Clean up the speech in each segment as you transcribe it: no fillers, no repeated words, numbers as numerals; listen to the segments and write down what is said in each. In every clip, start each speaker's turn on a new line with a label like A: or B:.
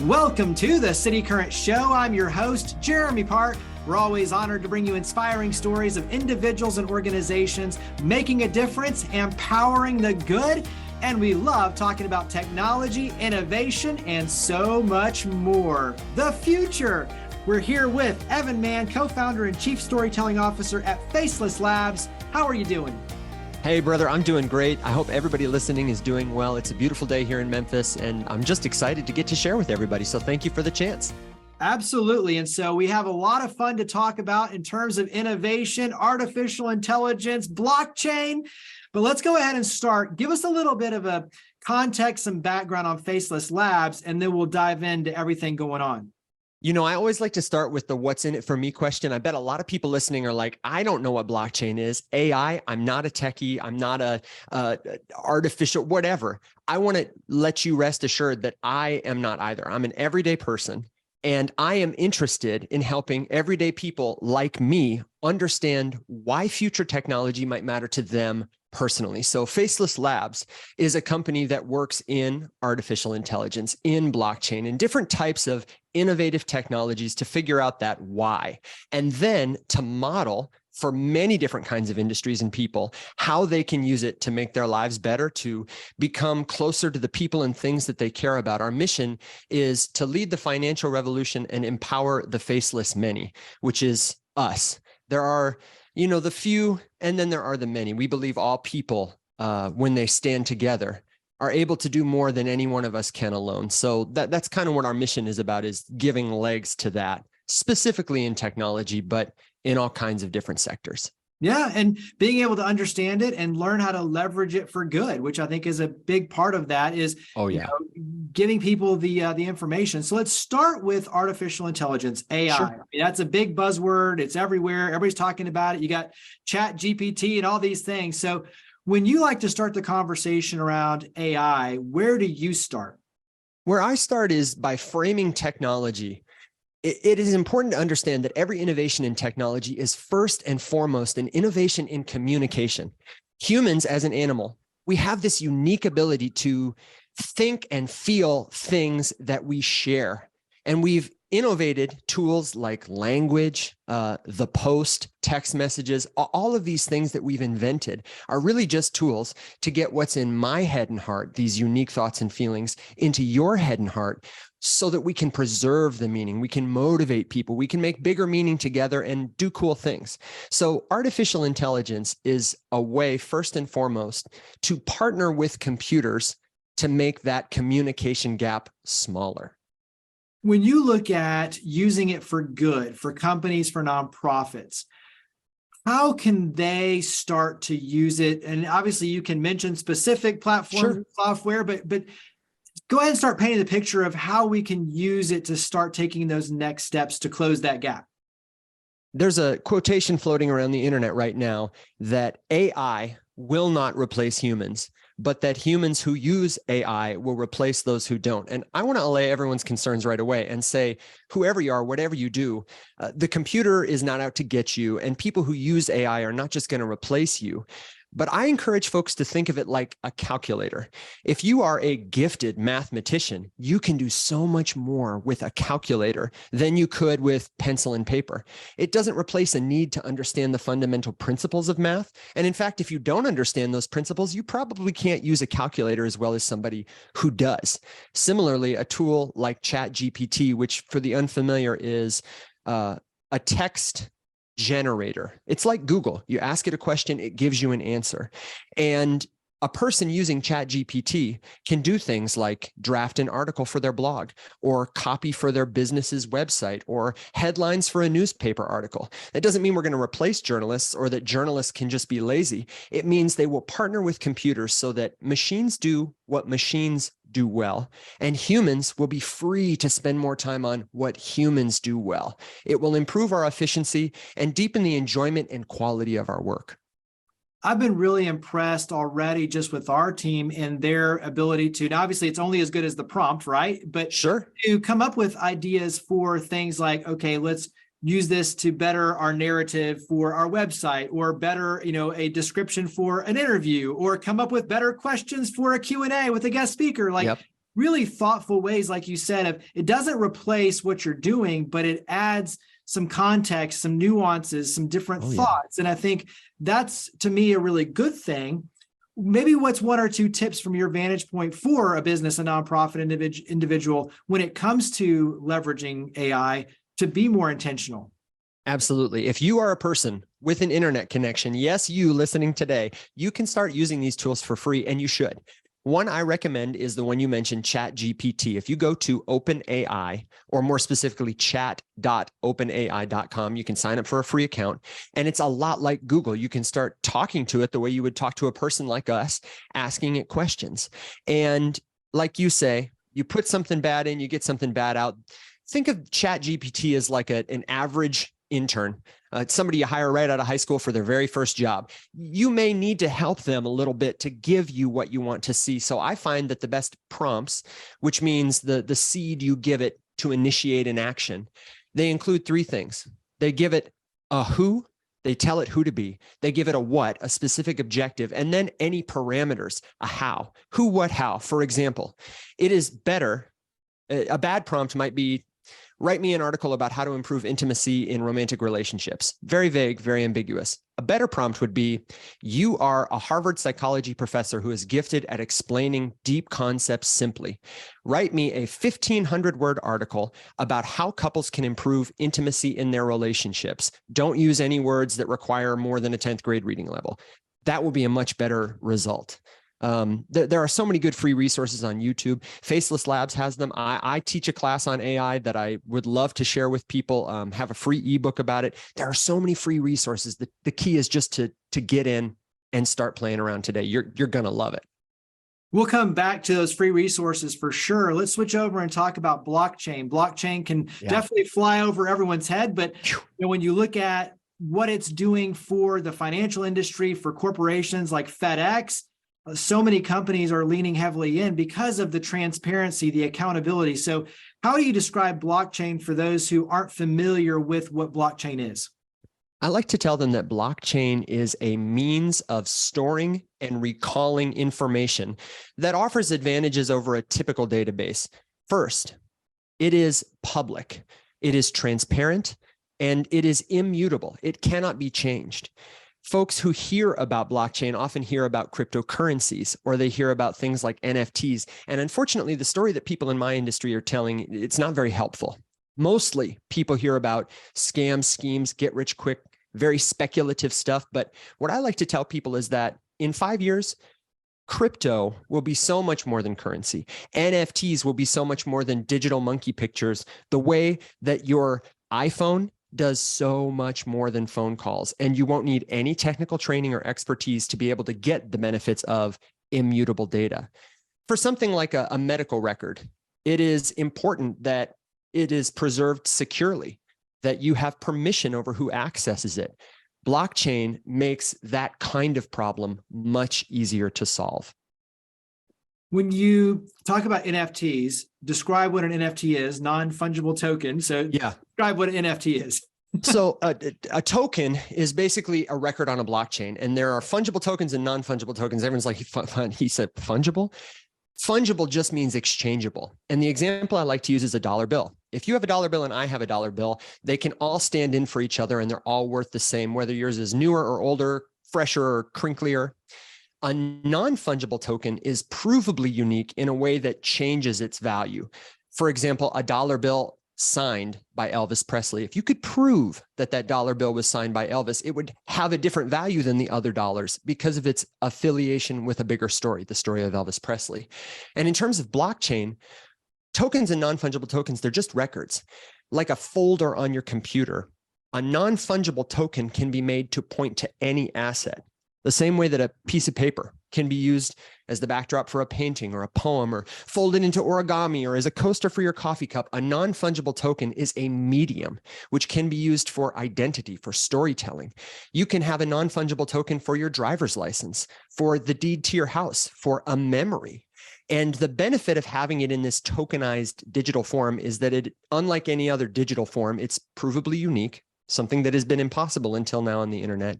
A: Welcome to the City Current Show. I'm your host, Jeremy Park. We're always honored to bring you inspiring stories of individuals and organizations making a difference, empowering the good, and we love talking about technology, innovation, and so much more. The future. We're here with Evan Mann, co-founder and chief storytelling officer at Faceless Labs. How are you doing?
B: Hey, brother, I'm doing great. I hope everybody listening is doing well. It's a beautiful day here in Memphis, and I'm just excited to get to share with everybody. So thank you for the chance.
A: Absolutely. And so we have a lot of fun to talk about in terms of innovation, artificial intelligence, blockchain. But let's go ahead and start. Give us a little bit of a context and background on Faceless Labs, and then we'll dive into everything going on.
B: You know, I always like to start with the what's in it for me question. I bet a lot of people listening are like, I don't know what blockchain is. AI, I'm not a techie. I'm not a artificial, whatever. I want to let you rest assured that I am not either. I'm an everyday person, and I am interested in helping everyday people like me understand why future technology might matter to them personally. So Faceless Labs is a company that works in artificial intelligence, in blockchain, and different types of innovative technologies to figure out that why, and then to model for many different kinds of industries and people how they can use it to make their lives better, to become closer to the people and things that they care about. Our mission is to lead the financial revolution and empower the faceless many, which is us. There are, you know, the few, and then there are the many. We believe all people, when they stand together, are able to do more than any one of us can alone. So that's kind of what our mission is about, is giving legs to that, specifically in technology, but in all kinds of different sectors.
A: Yeah, and being able to understand it and learn how to leverage it for good, which I think is a big part of that, is giving people the information. So let's start with artificial intelligence, AI.
B: Sure.
A: I mean, that's a big buzzword. It's everywhere. Everybody's talking about it. You got Chat GPT and all these things. So when you like to start the conversation around AI, where do you start?
B: Where I start is by framing technology. It is important to understand that every innovation in technology is first and foremost an innovation in communication. Humans, as an animal, we have this unique ability to think and feel things that we share. And we've innovated tools like language, the post, text messages. All of these things that we've invented are really just tools to get what's in my head and heart, these unique thoughts and feelings, into your head and heart, so that we can preserve the meaning, we can motivate people, we can make bigger meaning together and do cool things. So artificial intelligence is a way, first and foremost, to partner with computers to make that communication gap smaller.
A: When you look at using it for good, for companies, for nonprofits, how can they start to use it? And obviously you can mention specific platforms, software, but go ahead and start painting the picture of how we can use it to start taking those next steps to close that gap.
B: There's a quotation floating around the internet right now that AI will not replace humans, but that humans who use AI will replace those who don't. And I want to allay everyone's concerns right away and say, whoever you are, whatever you do, the computer is not out to get you, and people who use AI are not just going to replace you. But I encourage folks to think of it like a calculator. If you are a gifted mathematician, you can do so much more with a calculator than you could with pencil and paper. It doesn't replace a need to understand the fundamental principles of math. And in fact, if you don't understand those principles, you probably can't use a calculator as well as somebody who does. Similarly, a tool like Chat GPT, which for the unfamiliar is a text generator. It's like Google. You ask it a question, it gives you an answer. And a person using Chat GPT can do things like draft an article for their blog, or copy for their business's website, or headlines for a newspaper article. That doesn't mean we're going to replace journalists or that journalists can just be lazy. It means they will partner with computers so that machines do what machines do well, and humans will be free to spend more time on what humans do well. It will improve our efficiency and deepen the enjoyment and quality of our work.
A: I've been really impressed already just with our team and their ability to, now obviously it's only as good as the prompt, right? But
B: sure,
A: to come up with ideas for things like, okay, let's use this to better our narrative for our website, or better, a description for an interview, or come up with better questions for a Q&A with a guest speaker. Like, really thoughtful ways, like you said, of it doesn't replace what you're doing, but it adds some context, some nuances, some different thoughts. And I think that's, to me, a really good thing. Maybe what's one or two tips from your vantage point for a business, a nonprofit individual, when it comes to leveraging AI to be more intentional?
B: Absolutely. If you are a person with an internet connection, yes, you listening today, you can start using these tools for free, and you should. One I recommend is the one you mentioned, ChatGPT. If you go to OpenAI, or more specifically, chat.openai.com, you can sign up for a free account. And it's a lot like Google. You can start talking to it the way you would talk to a person like us, asking it questions. And like you say, you put something bad in, you get something bad out. Think of ChatGPT as like an average intern, somebody you hire right out of high school for their very first job. You may need to help them a little bit to give you what you want to see. So I find that the best prompts, which means the seed you give it to initiate an action, they include three things. They give it a who, they tell it who to be, they give it a what, a specific objective, and then any parameters, a how, who, what, how. For example, it is better, a bad prompt might be, write me an article about how to improve intimacy in romantic relationships. Very vague, very ambiguous. A better prompt would be, you are a Harvard psychology professor who is gifted at explaining deep concepts simply. Write me a 1,500-word article about how couples can improve intimacy in their relationships. Don't use any words that require more than a 10th grade reading level. That will be a much better result. There are so many good free resources on YouTube. Faceless Labs has them. I teach a class on AI that I would love to share with people, have a free ebook about it. There are so many free resources. The key is just to get in and start playing around today. You're going to love it.
A: We'll come back to those free resources for sure. Let's switch over and talk about blockchain. Blockchain can definitely fly over everyone's head, but when you look at what it's doing for the financial industry, for corporations like FedEx, so many companies are leaning heavily in because of the transparency, the accountability. So how do you describe blockchain for those who aren't familiar with what blockchain is?
B: I like to tell them that blockchain is a means of storing and recalling information that offers advantages over a typical database. First, it is public, it is transparent, and it is immutable. It cannot be changed. Folks who hear about blockchain often hear about cryptocurrencies, or they hear about things like NFTs. And unfortunately, the story that people in my industry are telling, it's not very helpful. Mostly people hear about scams, schemes, get rich quick, very speculative stuff. But what I like to tell people is that in 5 years, crypto will be so much more than currency. NFTs will be so much more than digital monkey pictures, the way that your iPhone does so much more than phone calls. And you won't need any technical training or expertise to be able to get the benefits of immutable data. For something like a medical record, it is important that it is preserved securely, that you have permission over who accesses it. Blockchain makes that kind of problem much easier to solve.
A: When you talk about NFTs, describe what an NFT is, non-fungible token. So describe what an NFT is.
B: So a token is basically a record on a blockchain, and there are fungible tokens and non-fungible tokens. Everyone's like, he said fungible? Fungible just means exchangeable. And the example I like to use is a dollar bill. If you have a dollar bill and I have a dollar bill, they can all stand in for each other and they're all worth the same, whether yours is newer or older, fresher or crinklier. A non-fungible token is provably unique in a way that changes its value. For example, a dollar bill signed by Elvis Presley. If you could prove that that dollar bill was signed by Elvis, it would have a different value than the other dollars because of its affiliation with a bigger story, the story of Elvis Presley. And in terms of blockchain, tokens and non-fungible tokens, they're just records. Like a folder on your computer, a non-fungible token can be made to point to any asset. The same way that a piece of paper can be used as the backdrop for a painting or a poem, or folded into origami, or as a coaster for your coffee cup, a non-fungible token is a medium which can be used for identity, for storytelling. You can have a non-fungible token for your driver's license, for the deed to your house, for a memory. And the benefit of having it in this tokenized digital form is that it, unlike any other digital form, it's provably unique, something that has been impossible until now on the internet,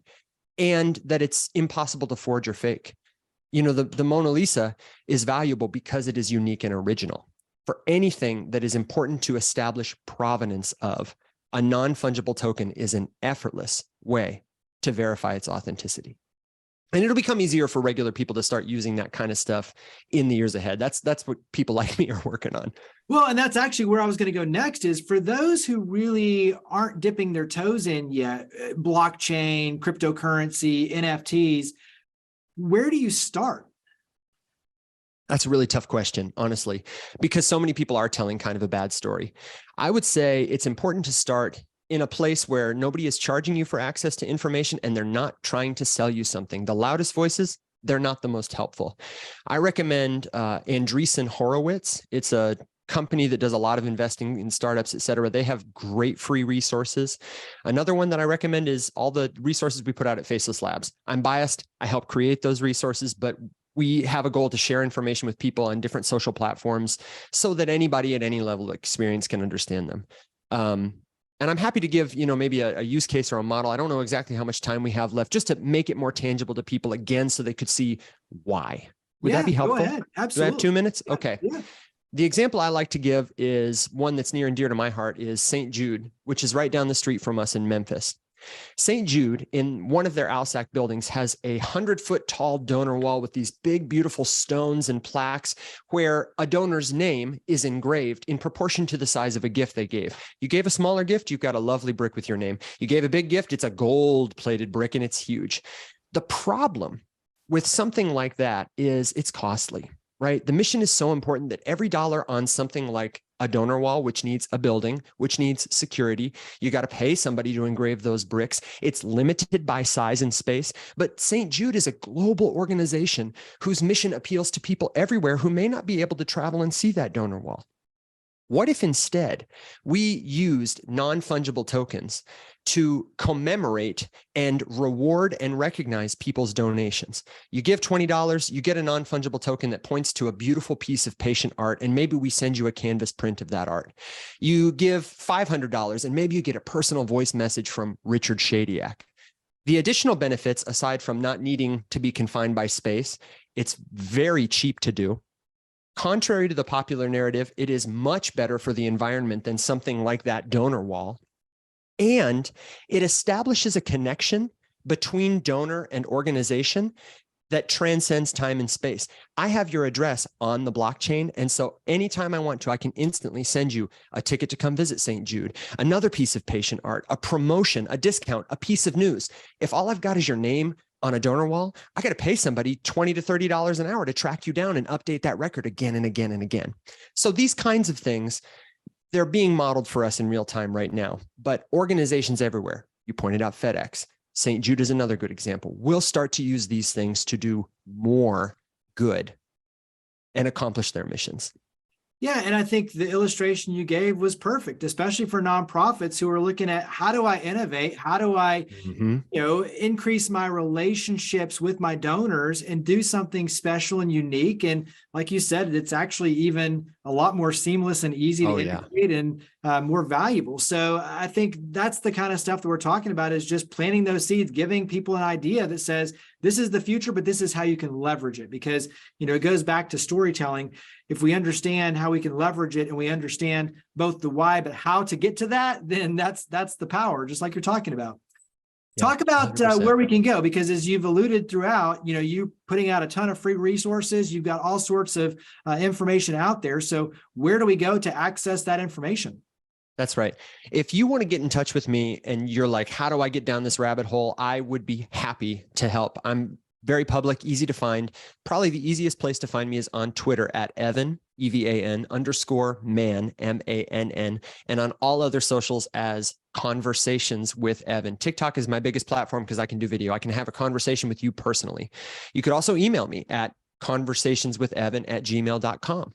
B: and that it's impossible to forge or fake. The Mona Lisa is valuable because it is unique and original. For anything that is important to establish provenance of, a non-fungible token is an effortless way to verify its authenticity. And it'll become easier for regular people to start using that kind of stuff in the years ahead. That's what people like me are working on.
A: Well, and that's actually where I was going to go next, is for those who really aren't dipping their toes in yet, blockchain, cryptocurrency, NFTs, where do you start?
B: That's a really tough question, honestly, because so many people are telling kind of a bad story. I would say it's important to start in a place where nobody is charging you for access to information and they're not trying to sell you something. The loudest voices, they're not the most helpful. I recommend Andreessen Horowitz. It's a company that does a lot of investing in startups, et cetera. They have great free resources. Another one that I recommend is all the resources we put out at Faceless Labs. I'm biased. I help create those resources, but we have a goal to share information with people on different social platforms so that anybody at any level of experience can understand them. And I'm happy to give, maybe a use case or a model. I don't know exactly how much time we have left, just to make it more tangible to people again, so they could see why. Would that be helpful?
A: Go ahead. Absolutely.
B: Do I have 2 minutes?
A: Yeah.
B: Okay.
A: Yeah.
B: The example I like to give is one that's near and dear to my heart, is St. Jude, which is right down the street from us in Memphis. St. Jude, in one of their ALSAC buildings, has a 100-foot tall donor wall with these big, beautiful stones and plaques where a donor's name is engraved in proportion to the size of a gift they gave. You gave a smaller gift, you've got a lovely brick with your name. You gave a big gift, it's a gold-plated brick and it's huge. The problem with something like that is it's costly, right? The mission is so important that every dollar on something like a donor wall, which needs a building, which needs security, you got to pay somebody to engrave those bricks. It's limited by size and space, but St. Jude is a global organization whose mission appeals to people everywhere who may not be able to travel and see that donor wall. What if instead we used non-fungible tokens to commemorate and reward and recognize people's donations? You give $20, you get a non-fungible token that points to a beautiful piece of patient art, and maybe we send you a canvas print of that art. You give $500, and maybe you get a personal voice message from Richard Shadiak. The additional benefits, aside from not needing to be confined by space, it's very cheap to do. Contrary to the popular narrative, it is much better for the environment than something like that donor wall. And it establishes a connection between donor and organization that transcends time and space. I have your address on the blockchain, and so anytime I want to, I can instantly send you a ticket to come visit St. Jude, another piece of patient art, a promotion, a discount, a piece of news. If all I've got is your name on a donor wall, I got to pay somebody $20 to $30 an hour to track you down and update that record again and again and again. So these kinds of things, they're being modeled for us in real time right now, but organizations everywhere, you pointed out FedEx, St. Jude is another good example, will start to use these things to do more good and accomplish their missions.
A: Yeah, and I think the illustration you gave was perfect, especially for nonprofits who are looking at, how do I innovate? How do I, increase my relationships with my donors and do something special and unique? And like you said, it's actually even a lot more seamless and easy to integrate and more valuable. So I think that's the kind of stuff that we're talking about, is just planting those seeds, giving people an idea that says, this is the future, but this is how you can leverage it. Because, it goes back to storytelling. If we understand how we can leverage it and we understand both the why, but how to get to that, then that's the power, just like you're talking about. Yeah, talk about where we can go, because as you've alluded throughout, you putting out a ton of free resources, you've got all sorts of information out there. So where do we go to access that information?
B: That's right. If you want to get in touch with me and you're like, how do I get down this rabbit hole? I would be happy to help. I'm very public, easy to find. Probably the easiest place to find me is on Twitter at Evan, EVAN _Mann, MANN, and on all other socials as Conversations with Evan. TikTok is my biggest platform because I can do video. I can have a conversation with you personally. You could also email me at conversationswithevan@gmail.com.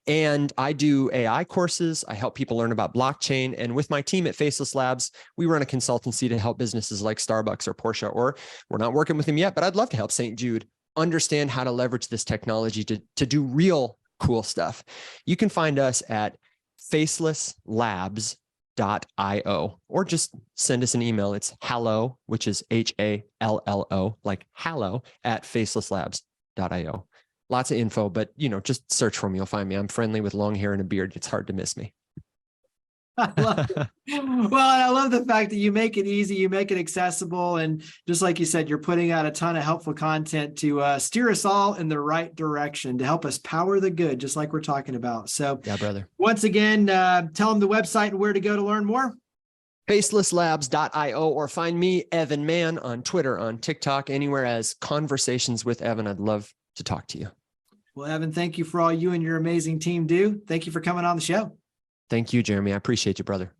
B: And I do AI courses. I help people learn about blockchain. And with my team at Faceless Labs, we run a consultancy to help businesses like Starbucks or Porsche, or we're not working with them yet, but I'd love to help St. Jude understand how to leverage this technology to do real cool stuff. You can find us at facelesslabs.io, or just send us an email. It's hallo, which is HALLO, like hallo, at Faceless Labs. facelesslabs.io. Lots of info, but just search for me. You'll find me. I'm friendly with long hair and a beard. It's hard to miss me.
A: I love it. Well, I love the fact that you make it easy, you make it accessible. And just like you said, you're putting out a ton of helpful content to steer us all in the right direction, to help us power the good, just like we're talking about. So
B: yeah, brother.
A: Once again, tell them the website and where to go to learn more.
B: Facelesslabs.io, or find me, Evan Mann, on Twitter, on TikTok, anywhere as Conversations with Evan. I'd love to talk to you.
A: Well, Evan, thank you for all you and your amazing team do. Thank you for coming on the show.
B: Thank you, Jeremy. I appreciate you, brother.